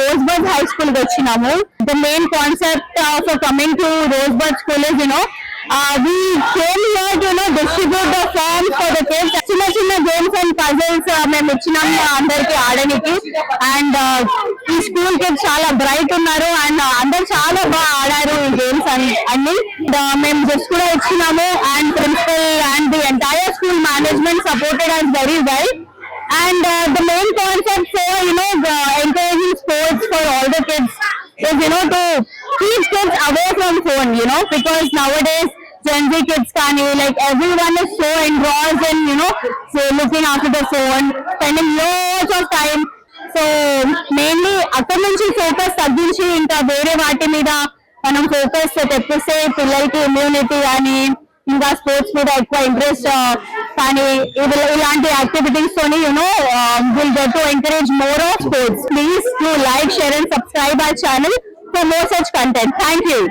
రోజ్బర్డ్ high school కి వచ్చినాము. The main concept of coming to Rosebird school is we came here to distribute the forms for the kids. చిన్న games and puzzles మేము ఇచ్చినాము అందరికి ఆడడానికి. And ఈ school kids చాలా బ్రైట్ ఉన్నారు అండ్ అందరు చాలా బాగా ఆడారు ఈ గేమ్స్ అన్ని. మేము జస్ట్ కూడా ఇచ్చినాము and principal and the entire school management supported us very well. And the main concept for encouraging sports for all the kids is to keep kids away from phone, because nowadays Gen Z kids like everyone is so engrossed in so looking after the phone, spending lots of time. So mainly అక్కడి నుంచి focus తగ్గించి ఇంకా వేరే వాటి మీద మనం focus తెప్పిస్తే పిల్లలకి immunity కానీ ఇంకా స్పోర్ట్స్ మీద ఎక్కువ ఇంట్రెస్ట్ కానీ ఇలాంటి యాక్టివిటీస్ తోని will get to encourage more of sports. Please to like, share and subscribe our channel for more such content. Thank you.